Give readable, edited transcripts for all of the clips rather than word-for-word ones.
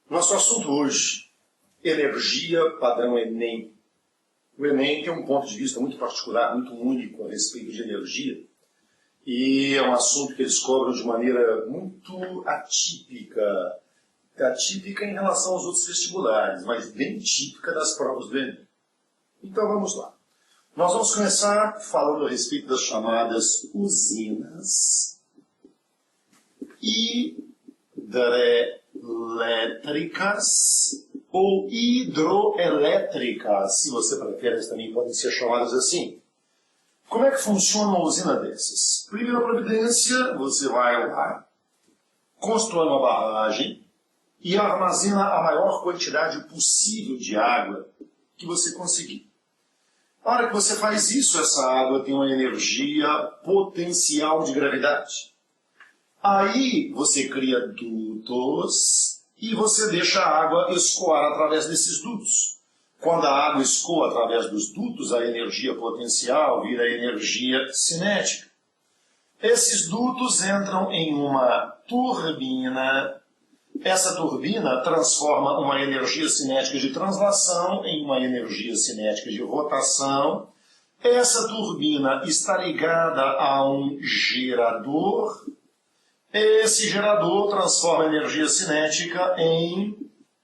Nosso assunto hoje, energia padrão Enem. O Enem tem um ponto de vista muito particular, muito único a respeito de energia, e é um assunto que eles cobram de maneira muito atípica em relação aos outros vestibulares, mas bem típica das provas do Enem. Então vamos lá. Nós vamos começar falando a respeito das chamadas usinas hidrelétricas ou hidroelétricas, se você prefere, elas também podem ser chamadas assim. Como é que funciona uma usina dessas? Primeira providência, você vai lá, constrói uma barragem e armazena a maior quantidade possível de água que você conseguir. Na hora que você faz isso, essa água tem uma energia potencial de gravidade. Aí você cria dutos e você deixa a água escoar através desses dutos. Quando a água escoa através dos dutos, a energia potencial vira energia cinética. Esses dutos entram em uma turbina. Essa turbina transforma uma energia cinética de translação em uma energia cinética de rotação. Essa turbina está ligada a um gerador. Esse gerador transforma a energia cinética em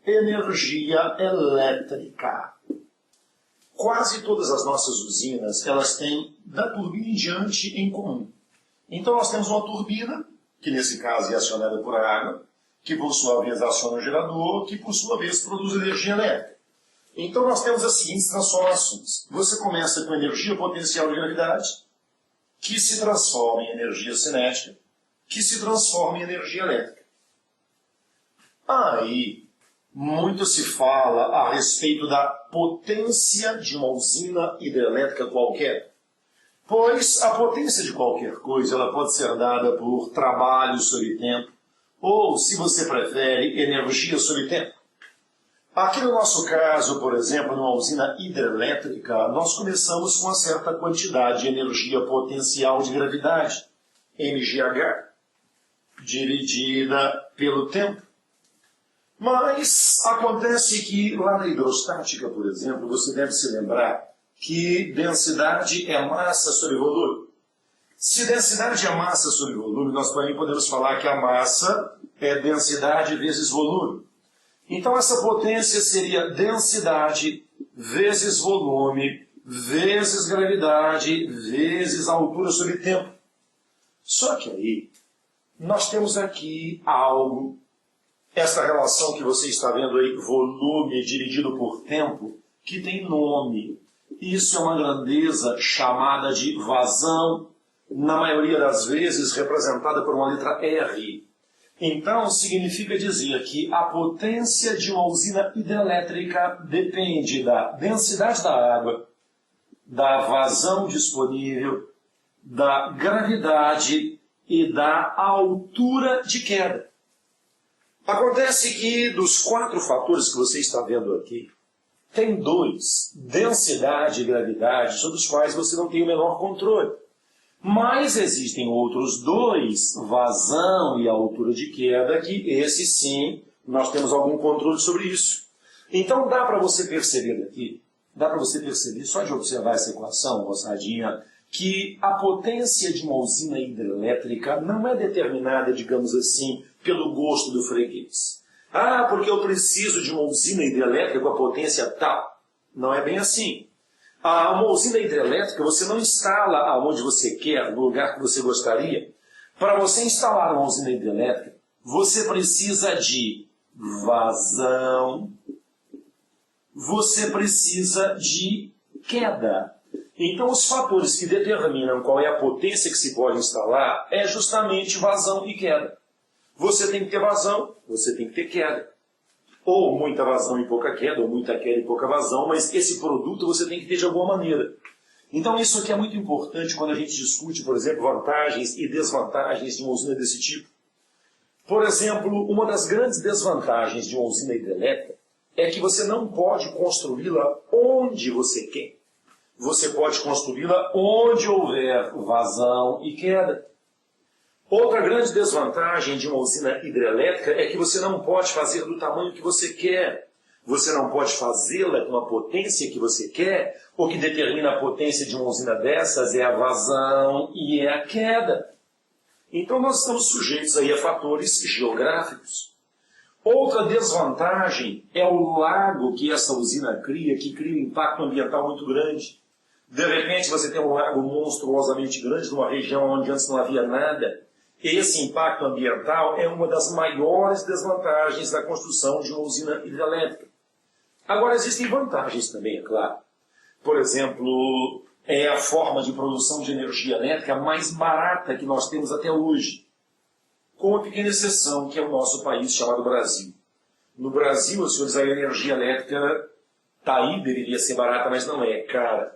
energia elétrica. Quase todas as nossas usinas, elas têm da turbina em diante em comum. Então nós temos uma turbina, que nesse caso é acionada por água, que por sua vez aciona o gerador, que por sua vez produz energia elétrica. Então nós temos as seguintes transformações. Você começa com energia potencial de gravidade, que se transforma em energia cinética, que se transforma em energia elétrica. Aí, muito se fala a respeito da potência de uma usina hidrelétrica qualquer. Pois a potência de qualquer coisa ela pode ser dada por trabalho sobre tempo, ou, se você prefere, energia sobre tempo. Aqui no nosso caso, por exemplo, numa usina hidrelétrica, nós começamos com uma certa quantidade de energia potencial de gravidade, mgh, dividida pelo tempo. Mas acontece que lá na hidrostática, por exemplo, você deve se lembrar que densidade é massa sobre volume. Se densidade é massa sobre volume, nós também podemos falar que a massa é densidade vezes volume. Então essa potência seria densidade vezes volume vezes gravidade vezes altura sobre tempo. Só que aí nós temos aqui algo, essa relação que você está vendo aí, volume dividido por tempo, que tem nome. Isso é uma grandeza chamada de vazão, na maioria das vezes representada por uma letra R. Então, significa dizer que a potência de uma usina hidrelétrica depende da densidade da água, da vazão disponível, da gravidade e da altura de queda. Acontece que dos 4 fatores que você está vendo aqui, tem 2, densidade e gravidade, sobre os quais você não tem o menor controle. Mas existem outros 2, vazão e altura de queda, que esse sim, nós temos algum controle sobre isso. Então dá para você perceber aqui, só de observar essa equação, moçadinha, que a potência de uma usina hidrelétrica não é determinada, digamos assim, pelo gosto do freguês. Ah, porque eu preciso de uma usina hidrelétrica com a potência tal. Não é bem assim. Uma usina hidrelétrica você não instala aonde você quer, no lugar que você gostaria. Para você instalar uma usina hidrelétrica, você precisa de vazão, você precisa de queda. Então, os fatores que determinam qual é a potência que se pode instalar é justamente vazão e queda. Você tem que ter vazão, você tem que ter queda. Ou muita vazão e pouca queda, ou muita queda e pouca vazão, mas esse produto você tem que ter de alguma maneira. Então isso aqui é muito importante quando a gente discute, por exemplo, vantagens e desvantagens de uma usina desse tipo. Por exemplo, uma das grandes desvantagens de uma usina hidrelétrica é que você não pode construí-la onde você quer. Você pode construí-la onde houver vazão e queda. Outra grande desvantagem de uma usina hidrelétrica é que você não pode fazer do tamanho que você quer. Você não pode fazê-la com a potência que você quer. O que determina a potência de uma usina dessas é a vazão e é a queda. Então nós estamos sujeitos aí a fatores geográficos. Outra desvantagem é o lago que essa usina cria, que cria um impacto ambiental muito grande. De repente você tem um lago monstruosamente grande numa região onde antes não havia nada. Esse impacto ambiental é uma das maiores desvantagens da construção de uma usina hidrelétrica. Agora existem vantagens também, é claro. Por exemplo, é a forma de produção de energia elétrica mais barata que nós temos até hoje. Com uma pequena exceção, que é o nosso país chamado Brasil. No Brasil, senhores, a energia elétrica está aí, deveria ser barata, mas não é, cara.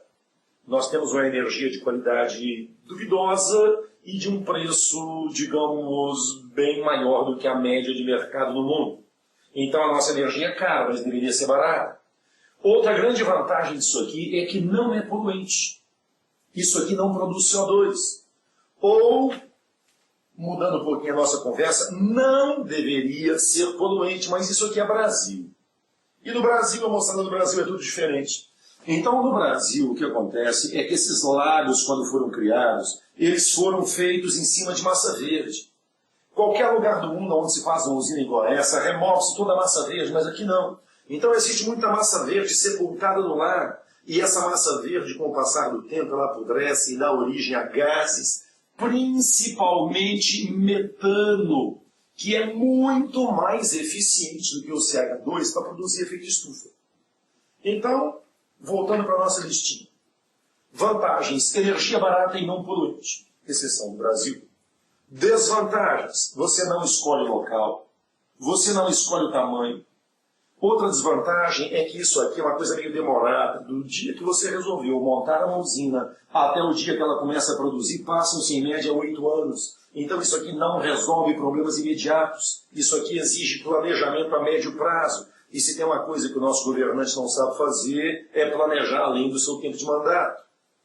Nós temos uma energia de qualidade duvidosa e de um preço, digamos, bem maior do que a média de mercado no mundo. Então a nossa energia é cara, mas deveria ser barata. Outra grande vantagem disso aqui é que não é poluente. Isso aqui não produz CO2. Ou, mudando um pouquinho a nossa conversa, não deveria ser poluente, mas isso aqui é Brasil. E no Brasil, a moçada do Brasil é tudo diferente. Então, no Brasil, o que acontece é que esses lagos, quando foram criados, eles foram feitos em cima de massa verde. Qualquer lugar do mundo onde se faz uma usina igual a essa, remove-se toda a massa verde, mas aqui não. Então existe muita massa verde sepultada no lago, e essa massa verde, com o passar do tempo, ela apodrece e dá origem a gases, principalmente metano, que é muito mais eficiente do que o CH2 para produzir efeito estufa. Então, voltando para a nossa listinha. Vantagens: energia barata e não poluente, exceção do Brasil. Desvantagens: você não escolhe o local, você não escolhe o tamanho. Outra desvantagem é que isso aqui é uma coisa meio demorada. Do dia que você resolveu montar uma usina até o dia que ela começa a produzir, passam-se em média 8 anos. Então isso aqui não resolve problemas imediatos. Isso aqui exige planejamento a médio prazo. E se tem uma coisa que o nosso governante não sabe fazer, é planejar além do seu tempo de mandato.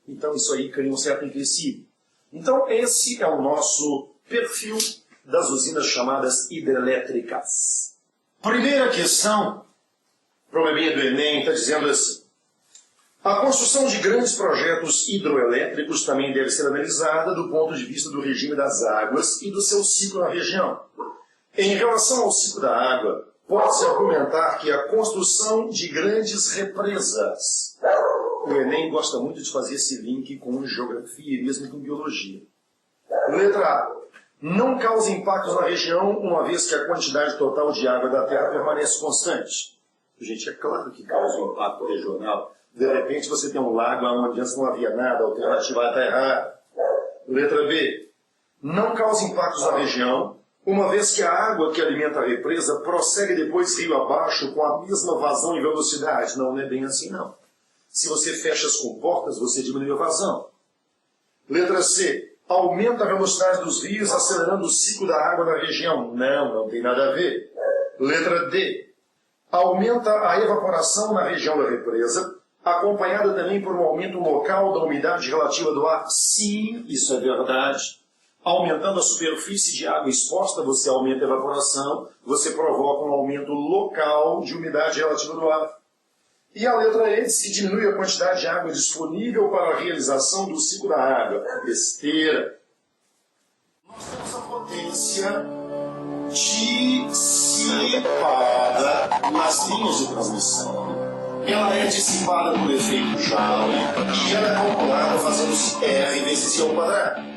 Então isso aí cria um certo empecilho. Então esse é o nosso perfil das usinas chamadas hidrelétricas. Primeira questão, probleminha do Enem, está dizendo assim: a construção de grandes projetos hidroelétricos também deve ser analisada do ponto de vista do regime das águas e do seu ciclo na região. Em relação ao ciclo da água, pode-se argumentar que a construção de grandes represas. O Enem gosta muito de fazer esse link com geografia e mesmo com biologia. Letra A. Não causa impactos na região, uma vez que a quantidade total de água da Terra permanece constante. Gente, é claro que causa um impacto regional. De repente você tem um lago onde antes não havia nada, a alternativa está errada. Letra B. Não causa impactos na região, uma vez que a água que alimenta a represa prossegue depois rio abaixo com a mesma vazão e velocidade. Não é bem assim, não. Se você fecha as comportas, você diminui a vazão. Letra C. Aumenta a velocidade dos rios, acelerando o ciclo da água na região. Não tem nada a ver. Letra D. Aumenta a evaporação na região da represa, acompanhada também por um aumento local da umidade relativa do ar. Sim, isso é verdade. Aumentando a superfície de água exposta, você aumenta a evaporação, você provoca um aumento local de umidade relativa do ar. E a letra E, se diminui a quantidade de água disponível para a realização do ciclo da água. Besteira. Nós temos a potência dissipada nas linhas de transmissão. Ela é dissipada por efeito Joule e ela é calculada fazendo-se R vezes C ao quadrado.